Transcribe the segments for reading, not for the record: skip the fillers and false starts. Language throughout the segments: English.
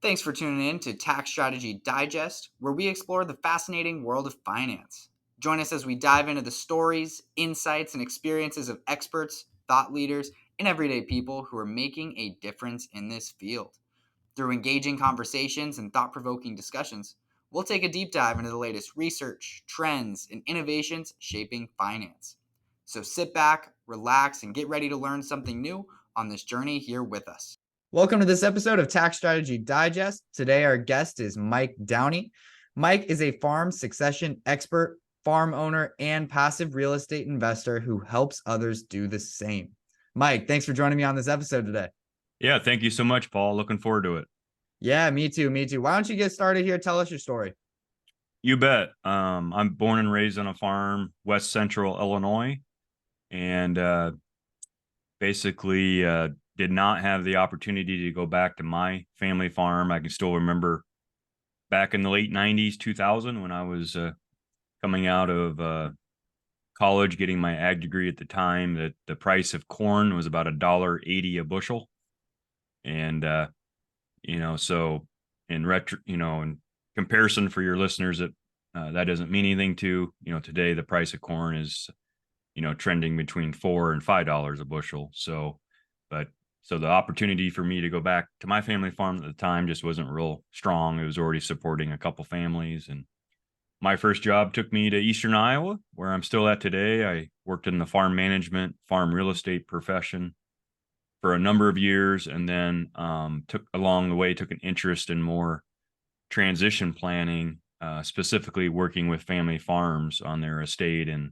Thanks for tuning in to Tax Strategy Digest, where we explore the fascinating world of finance. Join us as we dive into the stories, insights, and experiences of experts, thought leaders, and everyday people who are making a difference in this field. Through engaging conversations and thought provoking discussions, we'll take a deep dive into the latest research, trends, and innovations shaping finance. So sit back, relax, and get ready to learn something new on this journey here with us. Welcome to this episode of Tax Strategy Digest. Today, our guest is Mike Downey. Mike is a farm succession expert, farm owner, and passive real estate investor who helps others do the same. Mike, thanks for joining me on this episode today. Yeah, thank you so much, Paul. Looking forward to it. Yeah, me too. Me too. Why don't you get started here? Tell us your story. You bet. I'm born and raised on a farm, West Central Illinois, and basically did not have the opportunity to go back to my family farm. I can still remember back in the late 90s, 2000, when I was coming out of college, getting my ag degree at the time, that the price of corn was about $1.80 a bushel. And, so in comparison for your listeners that doesn't mean anything to, today the price of corn is, trending between $4 and $5 a bushel. So the opportunity for me to go back to my family farm at the time just wasn't real strong. It was already supporting a couple families. And my first job took me to Eastern Iowa, where I'm still at today. I worked in the farm management, farm real estate profession for a number of years, and then took an interest in more transition planning, specifically working with family farms on their estate and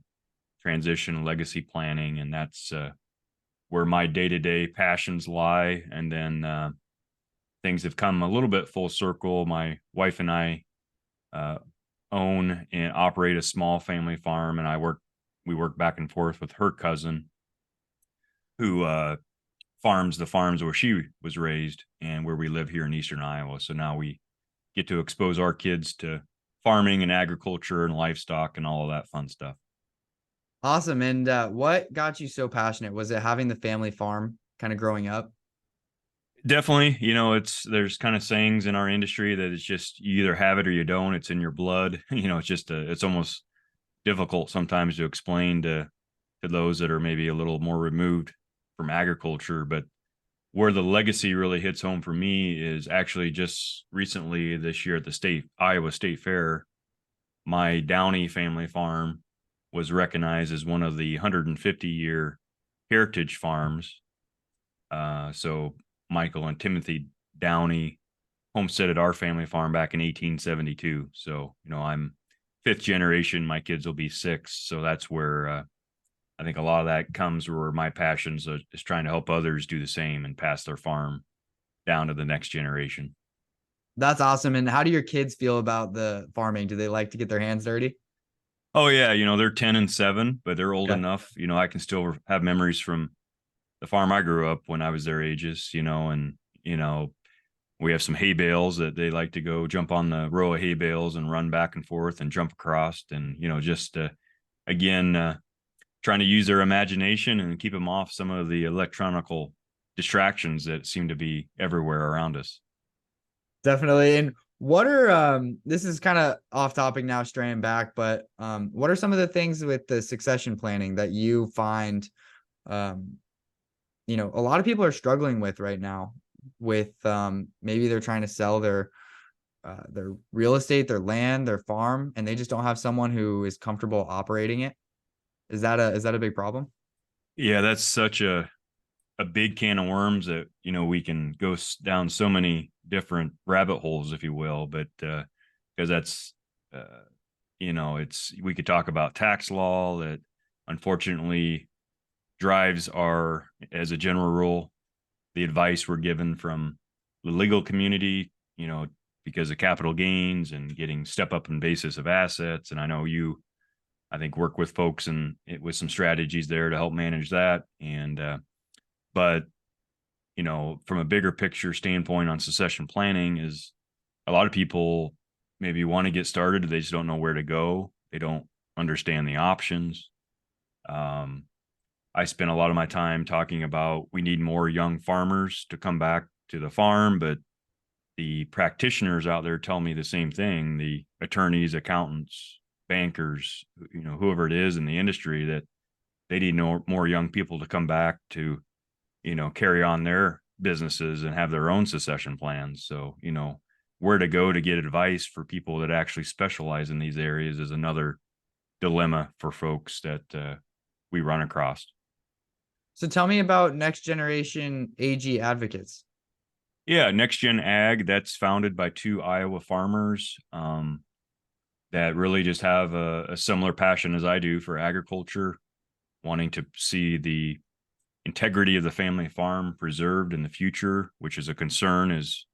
transition legacy planning. And that's where my day-to-day passions lie. And then things have come a little bit full circle. My wife and I own and operate a small family farm, and we work back and forth with her cousin, who farms the farms where she was raised and where we live here in Eastern Iowa. So now we get to expose our kids to farming and agriculture and livestock and all of that fun stuff. Awesome. And what got you so passionate? Was it having the family farm kind of growing up? Definitely, there's kind of sayings in our industry that it's just you either have it or you don't. It's in your blood. It's almost difficult sometimes to explain to those that are maybe a little more removed from agriculture. But where the legacy really hits home for me is actually just recently this year at the Iowa State Fair. My Downey family farm was recognized as one of the 150-year heritage farms. So Michael and Timothy Downey homesteaded our family farm back in 1872. So, I'm fifth generation. My kids will be six. So that's where I think a lot of that comes, where my passions is trying to help others do the same and pass their farm down to the next generation. That's awesome. And how do your kids feel about the farming? Do they like to get their hands dirty? Oh yeah. They're 10 and 7, but they're old Okay. enough. I can still have memories from the farm I grew up when I was their ages, and we have some hay bales that they like to go jump on the row of hay bales and run back and forth and jump across. And, just again, trying to use their imagination and keep them off some of the electronical distractions that seem to be everywhere around us. Definitely. And what are this is kind of off topic now, straying back, but what are some of the things with the succession planning that you find a lot of people are struggling with right now with maybe they're trying to sell their real estate, their land, their farm, and they just don't have someone who is comfortable operating it. Is that a big problem? Yeah, that's such a big can of worms that, we can go down so many different rabbit holes, if you will, but because that's, we could talk about tax law that unfortunately drives as a general rule, the advice we're given from the legal community, because of capital gains and getting step up in basis of assets. And I know I think, work with folks and with some strategies there to help manage that. And, but, from a bigger picture standpoint on succession planning, is a lot of people maybe want to get started. They just don't know where to go. They don't understand the options. I spent a lot of my time talking about we need more young farmers to come back to the farm, but the practitioners out there tell me the same thing, the attorneys, accountants, bankers, whoever it is in the industry, that they need more young people to come back to, carry on their businesses and have their own succession plans. So, where to go to get advice for people that actually specialize in these areas is another dilemma for folks that we run across. So tell me about next generation AG advocates. Yeah, Next Gen Ag, that's founded by two Iowa farmers that really just have a similar passion as I do for agriculture, wanting to see the integrity of the family farm preserved in the future, which is a concern as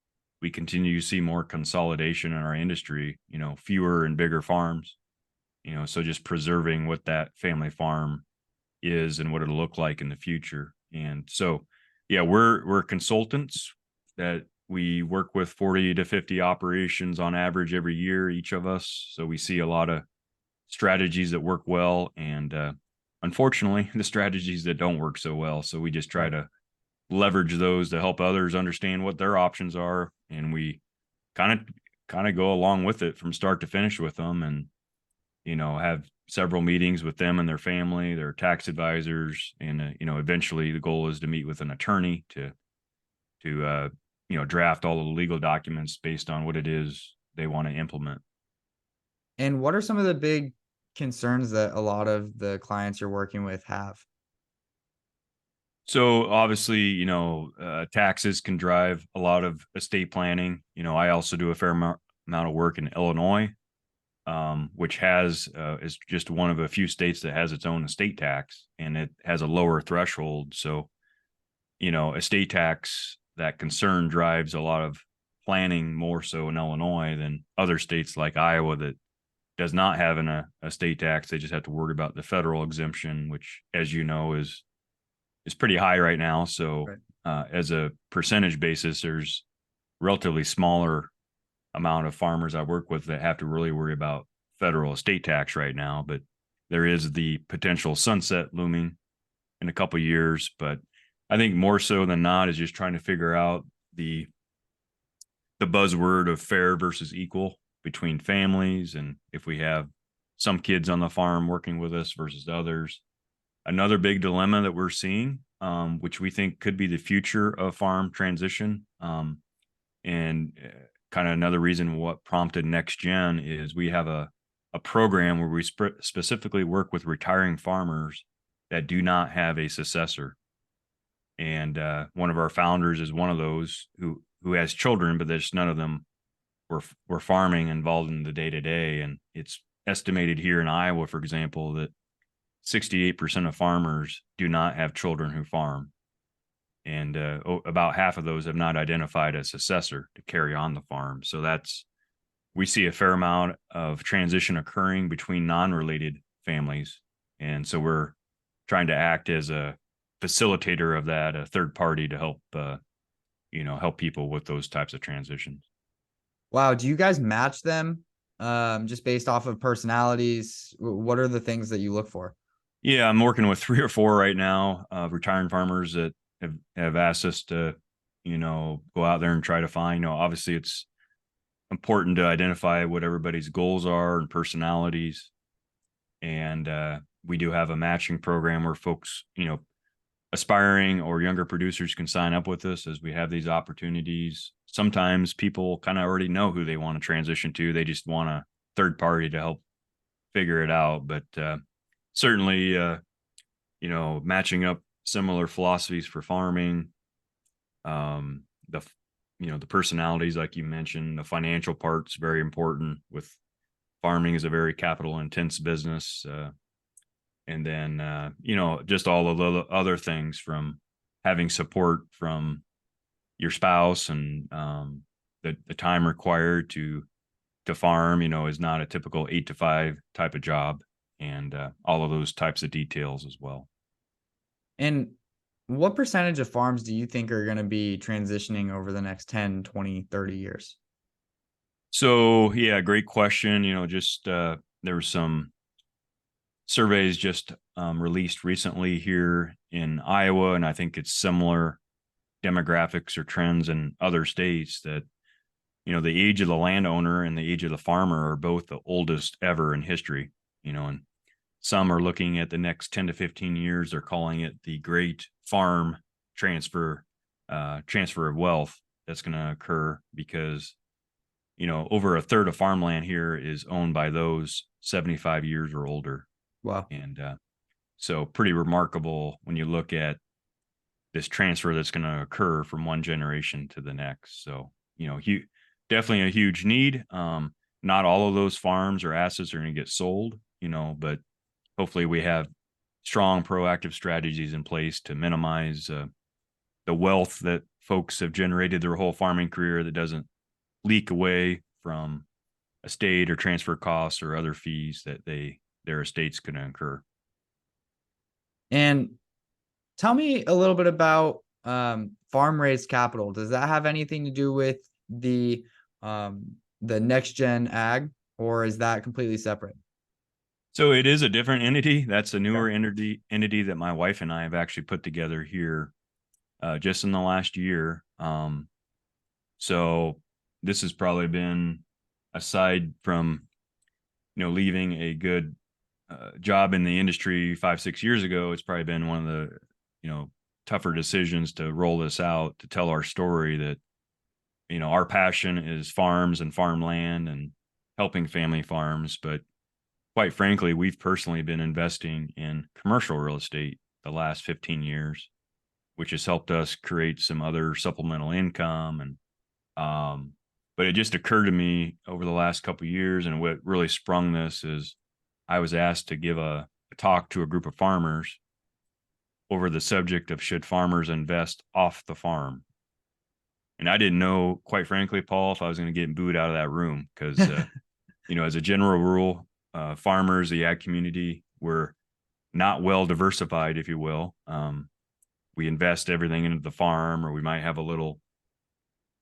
we continue to see more consolidation in our industry, fewer and bigger farms, so just preserving what that family farm is and what it'll look like in the future. And so, yeah, we're consultants that we work with 40 to 50 operations on average every year, each of us. So we see a lot of strategies that work well and unfortunately the strategies that don't work so well. So we just try to leverage those to help others understand what their options are, and we kind of go along with it from start to finish with them, and have several meetings with them and their family, their tax advisors, and eventually the goal is to meet with an attorney to draft all of the legal documents based on what it is they want to implement. And what are some of the big concerns that a lot of the clients you're working with have? So obviously, taxes can drive a lot of estate planning. I also do a fair amount of work in Illinois, which is just one of a few states that has its own estate tax, and it has a lower threshold. So, estate tax, that concern drives a lot of planning more so in Illinois than other states like Iowa that does not have an estate tax. They just have to worry about the federal exemption, which, as you know, is pretty high right now. So, Right. as a percentage basis, there's relatively smaller amount of farmers I work with that have to really worry about federal estate tax right now. But there is the potential sunset looming in a couple of years. But I think more so than not is just trying to figure out the buzzword of fair versus equal between families, and if we have some kids on the farm working with us versus others. Another big dilemma that we're seeing, which we think could be the future of farm transition, and kind of another reason what prompted Next Gen is we have a program where we specifically work with retiring farmers that do not have a successor. And one of our founders is one of those who has children, but there's none of them were farming involved in the day to day. And it's estimated here in Iowa, for example, that 68% of farmers do not have children who farm. And about half of those have not identified a successor to carry on the farm. So we see a fair amount of transition occurring between non-related families. And so we're trying to act as a facilitator of that, a third party to help, help people with those types of transitions. Wow. Do you guys match them just based off of personalities? What are the things that you look for? Yeah, I'm working with 3 or 4 right now, retiring farmers that have asked us to, go out there and try to find, obviously it's important to identify what everybody's goals are and personalities. And we do have a matching program where folks, aspiring or younger producers can sign up with us as we have these opportunities. Sometimes people kind of already know who they want to transition to. They just want a third party to help figure it out. But certainly, matching up similar philosophies for farming, the personalities, like you mentioned, the financial part's very important. With farming is a very capital intense business, and then just all of the other things, from having support from your spouse, and the time required to farm, is not a typical 8 to 5 type of job, and all of those types of details as well. And what percentage of farms do you think are going to be transitioning over the next 10, 20, 30 years? So, yeah, great question. Just there were some surveys just released recently here in Iowa, and I think it's similar demographics or trends in other states, that the age of the landowner and the age of the farmer are both the oldest ever in history, and some are looking at the next 10 to 15 years. They're calling it the great farm transfer, transfer of wealth that's going to occur because, over a third of farmland here is owned by those 75 years or older. Wow. And so pretty remarkable when you look at this transfer that's going to occur from one generation to the next. So, definitely a huge need. Not all of those farms or assets are going to get sold, but hopefully we have strong proactive strategies in place to minimize the wealth that folks have generated their whole farming career that doesn't leak away from estate or transfer costs or other fees that their estates could incur. And tell me a little bit about farm raised capital. Does that have anything to do with the next gen ag, or is that completely separate? So it is a different entity. That's a Okay. newer entity that my wife and I have actually put together here just in the last year. So this has probably been, aside from leaving a good job in the industry 5 6 years ago, it's probably been one of the tougher decisions to roll this out, to tell our story that our passion is farms and farmland and helping family farms, but quite frankly, we've personally been investing in commercial real estate the last 15 years, which has helped us create some other supplemental income. But it just occurred to me over the last couple of years, and what really sprung this is I was asked to give a talk to a group of farmers over the subject of should farmers invest off the farm. And I didn't know, quite frankly, Paul, if I was going to get booed out of that room because, as a general rule, farmers, the ag community, were not well diversified, if you will. We invest everything into the farm, or we might have a little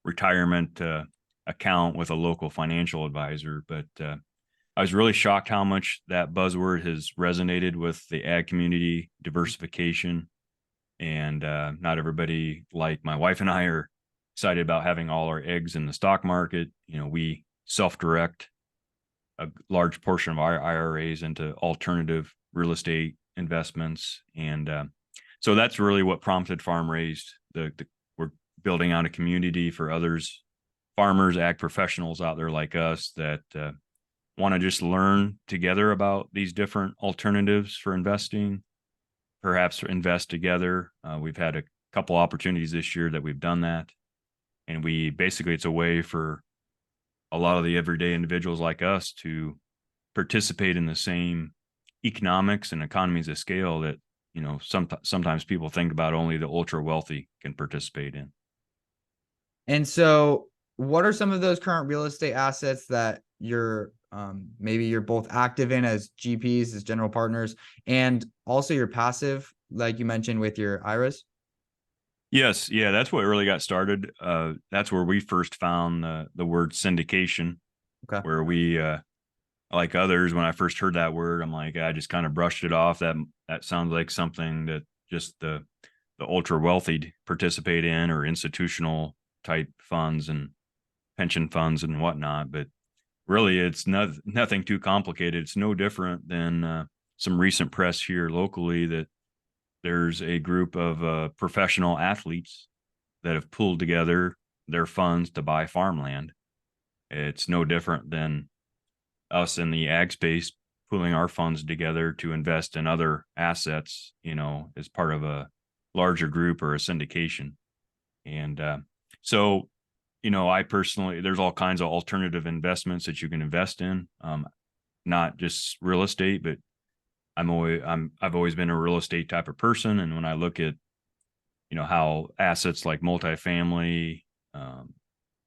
retirement account with a local financial advisor. But I was really shocked how much that buzzword has resonated with the ag community, diversification. And not everybody, like my wife and I, are excited about having all our eggs in the stock market. We self-direct a large portion of our IRAs into alternative real estate investments. And so that's really what prompted Farm Raised. We're building out a community for others, farmers, ag professionals out there like us that want to just learn together about these different alternatives for investing, perhaps invest together. We've had a couple opportunities this year that we've done that. And it's a way for a lot of the everyday individuals like us to participate in the same economics and economies of scale that, sometimes people think about only the ultra wealthy can participate in. And so, what are some of those current real estate assets that you're maybe you're both active in as GPs, as general partners, and also your passive, like you mentioned with your IRAs? Yes, yeah, that's what really got started. That's where we first found the word syndication, Okay. where we, like others, when I first heard that word, I'm like, I just kind of brushed it off. That sounds like something that just the ultra wealthy participate in, or institutional type funds and pension funds and whatnot. But really, it's nothing too complicated. It's no different than some recent press here locally that there's a group of professional athletes that have pulled together their funds to buy farmland. It's no different than us in the ag space pooling our funds together to invest in other assets, as part of a larger group or a syndication. And so, I personally, there's all kinds of alternative investments that you can invest in, not just real estate, but I've always been a real estate type of person. And when I look at, how assets like multifamily,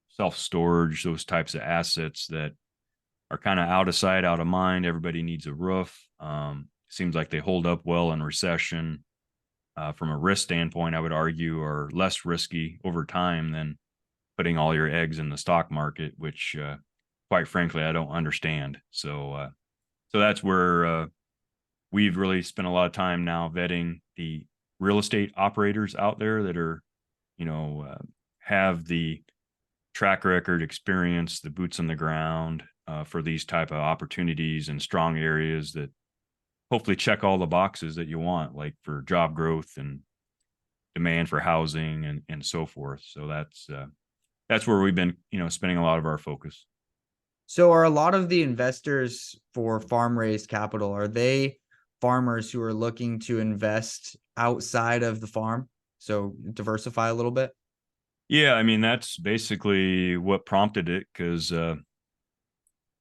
self-storage, those types of assets that are kind of out of sight, out of mind. Everybody needs a roof. Seems like they hold up well in recession. From a risk standpoint, I would argue are less risky over time than putting all your eggs in the stock market, which, quite frankly, I don't understand. So that's where we've really spent a lot of time now vetting the real estate operators out there that are, have the track record, experience, the boots on the ground for these type of opportunities and strong areas that hopefully check all the boxes that you want, like for job growth and demand for housing and so forth. So that's where we've been, spending a lot of our focus. So are a lot of the investors for farm raised capital, are they farmers who are looking to invest outside of the farm? So diversify a little bit? Yeah, I mean that's basically what prompted it because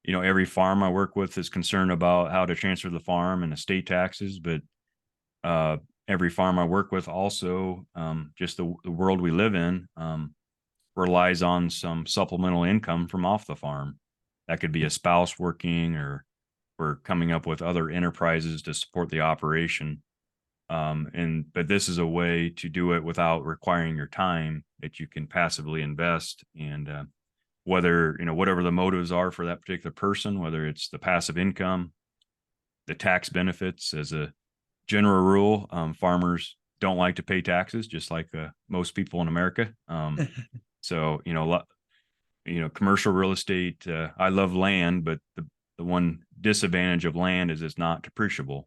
every farm I work with is concerned about how to transfer the farm and estate taxes, but uh, every farm I work with also just the world we live in relies on some supplemental income from off the farm. That could be a spouse working or we're coming up with other enterprises to support the operation. But this is a way to do it without requiring your time that you can passively invest. And whether, whatever the motives are for that particular person, whether it's the passive income, the tax benefits, as a general rule, farmers don't like to pay taxes, just like most people in America. So, commercial real estate, I love land, but the one disadvantage of land is it's not depreciable.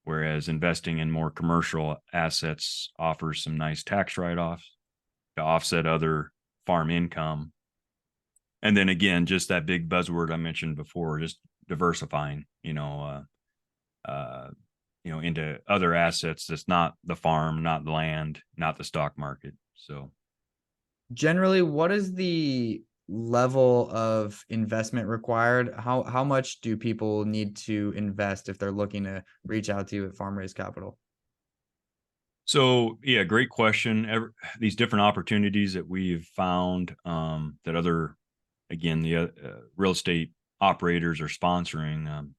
Whereas investing in more commercial assets offers some nice tax write-offs to offset other farm income. And then again, just that big buzzword I mentioned before, just diversifying, into other assets that's not the farm, not the land, not the stock market. So Generally, what is the level of investment required? How much do people need to invest if they're looking to reach out to you at Farm Raised Capital? So yeah, great question. These different opportunities that we've found that other, again, the real estate operators are sponsoring.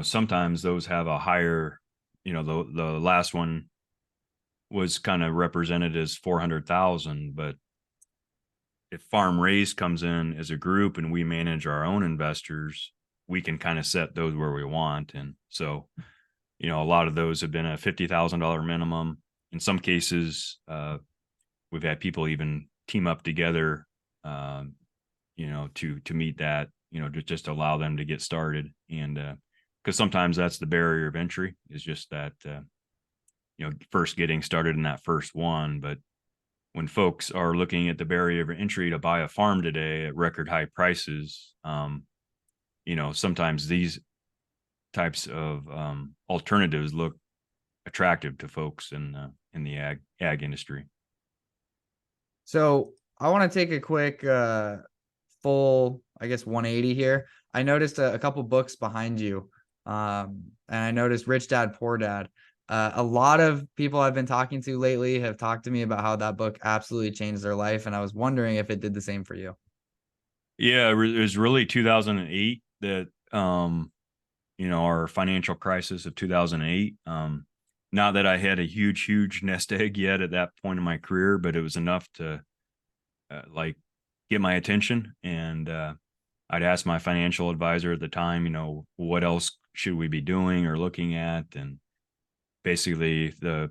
Sometimes those have a higher, the last one was kind of represented as 400,000, but if Farm Raised comes in as a group and we manage our own investors, we can kind of set those where we want. And so a lot of those have been a $50,000 minimum. In some cases, we've had people even team up together, to meet that, to just allow them to get started. And because sometimes that's the barrier of entry is just that, first getting started in that first one. But when folks are looking at the barrier of entry to buy a farm today at record high prices, sometimes these types of alternatives look attractive to folks in the ag industry. So I want to take a quick full, I guess, 180 here. I noticed a couple books behind you. And I noticed Rich Dad, Poor Dad. A lot of people I've been talking to lately have talked to me about how that book absolutely changed their life. And I was wondering if it did the same for you. Yeah, it was really 2008 that our financial crisis of 2008. Not that I had a huge nest egg yet at that point in my career, but it was enough to like get my attention. And I'd ask my financial advisor at the time, what else should we be doing or looking at? And basically the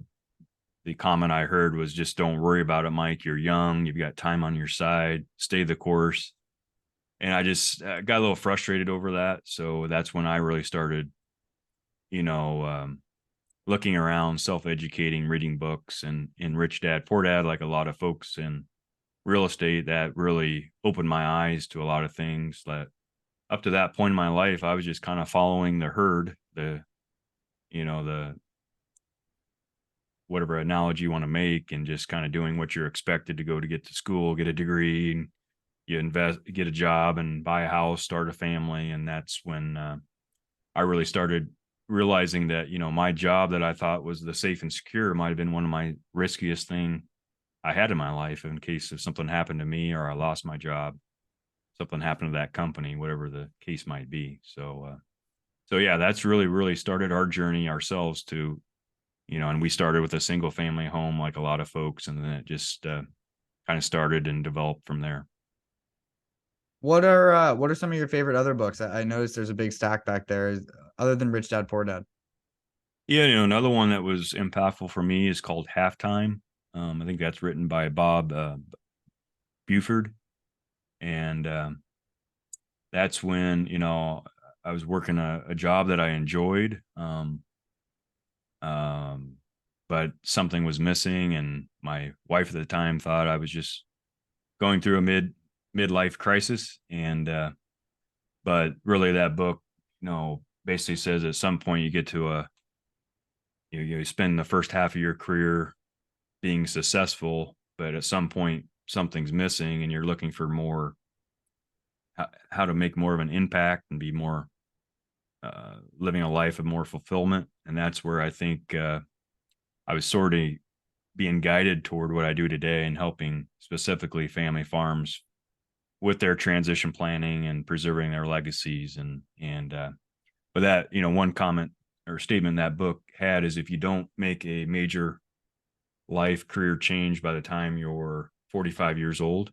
comment I heard was just don't worry about it, Mike. You're young, you've got time on your side, stay the course. And I just got a little frustrated over that. So that's when I really started, you know, um, looking around, self-educating, reading books, and Rich Dad, Poor Dad, like a lot of folks in real estate, that really opened my eyes to a lot of things that up to that point in my life, I was just kind of following the herd, the whatever analogy you want to make, and just kind of doing what you're expected to go to get to school, get a degree, and you invest, get a job and buy a house, start a family. And that's when I really started realizing that, my job that I thought was the safe and secure might have been one of my riskiest thing I had in my life in case if something happened to me or I lost my job, something happened to that company, whatever the case might be. So yeah, that's really started our journey ourselves to, and we started with a single family home like a lot of folks, and then it just kind of started and developed from there. What are some of your favorite other books? I noticed there's a big stack back there. Other than Rich Dad Poor Dad. Yeah, another one that was impactful for me is called Halftime. I think that's written by Bob Buford. And that's when, I was working a job that I enjoyed. Um, but something was missing, and my wife at the time thought I was just going through a midlife crisis. And but really, that book, basically says at some point you get to you spend the first half of your career being successful, but at some point something's missing, and you're looking for more, how to make more of an impact and be more, living a life of more fulfillment. And that's where I think I was sort of being guided toward what I do today, and helping specifically family farms with their transition planning and preserving their legacies. And but that, one comment or statement that book had is, if you don't make a major life career change by the time you're 45 years old,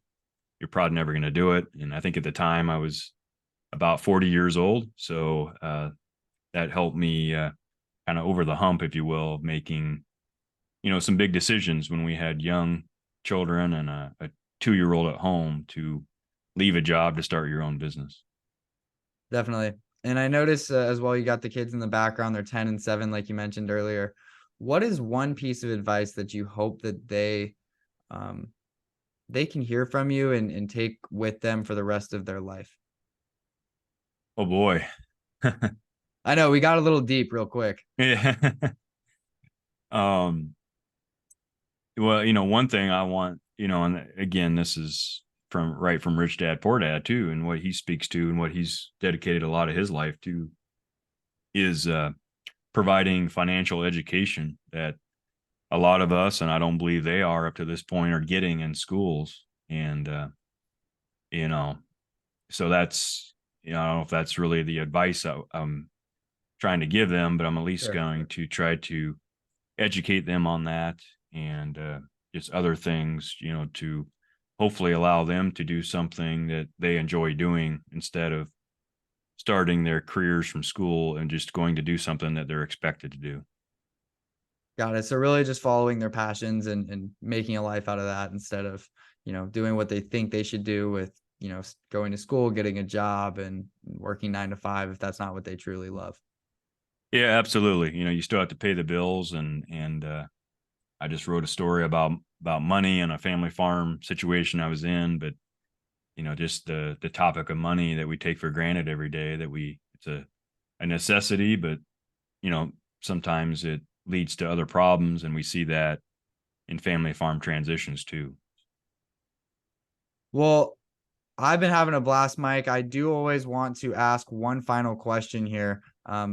you're probably never going to do it. And I think at the time I was about 40 years old. So that helped me kind of over the hump, if you will, of making, some big decisions when we had young children and a 2-year-old at home, to leave a job to start your own business. Definitely. And I notice as well, you got the kids in the background. They're 10 and 7, like you mentioned earlier. What is one piece of advice that you hope that um, they can hear from you and take with them for the rest of their life? Oh boy. I know we got a little deep real quick. Yeah. um, well, one thing I want, and again, this is from Rich Dad Poor Dad too, and what he speaks to and what he's dedicated a lot of his life to is providing financial education that a lot of us, and I don't believe they are up to this point, are getting in schools. And you know so that's, I don't know if that's really the advice I'm trying to give them, but I'm at least Sure. going to try to educate them on that. And just other things, to hopefully allow them to do something that they enjoy doing, instead of starting their careers from school and just going to do something that they're expected to do. Got it. So really just following their passions and making a life out of that instead of, doing what they think they should do with, going to school, getting a job and working 9 to 5 if that's not what they truly love. Yeah, absolutely. You still have to pay the bills. And I just wrote a story about money and a family farm situation I was in. But just the topic of money that we take for granted every day, that it's a necessity, but you know sometimes it leads to other problems, and we see that in family farm transitions too. Well, I've been having a blast, Mike. I do always want to ask one final question here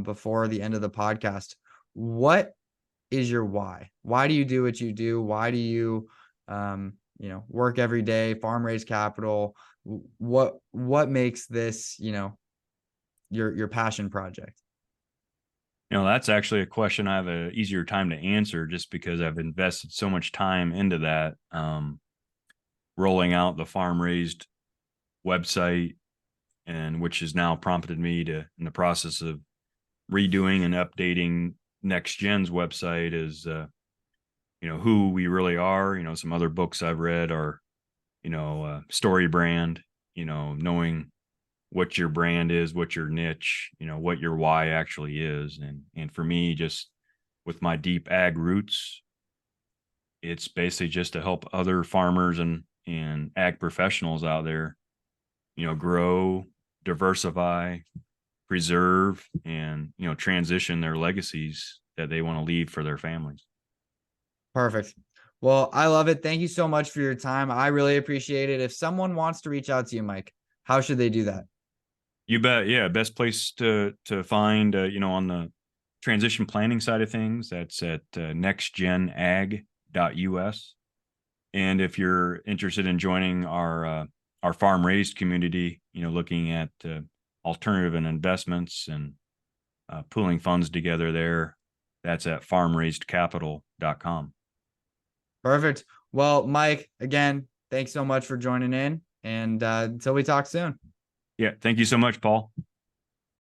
before the end of the podcast. What is your why? Why do you do what you do? Why do you, work every day, farm raise capital? What makes this, your passion project? That's actually a question I have a easier time to answer, just because I've invested so much time into that. Rolling out the farm raised website, and which has now prompted me to, in the process of redoing and updating Next Gen's website, is who we really are. Some other books I've read are, Story Brand, knowing what your brand is, what your niche, what your why actually is. And for me, just with my deep ag roots, it's basically just to help other farmers and ag professionals out there, grow, diversify, preserve, and transition their legacies that they want to leave for their families. Perfect. Well, I love it. Thank you so much for your time. I really appreciate it. If someone wants to reach out to you, Mike, how should they do that? You bet. Yeah, best place to find, on the transition planning side of things, that's at nextgenag.us. And if you're interested in joining our farm raised community, looking at alternative and investments, and pooling funds together there, that's at farmraisedcapital.com. Perfect. Well, Mike, again, thanks so much for joining in. And until we talk soon. Yeah, thank you so much, Paul.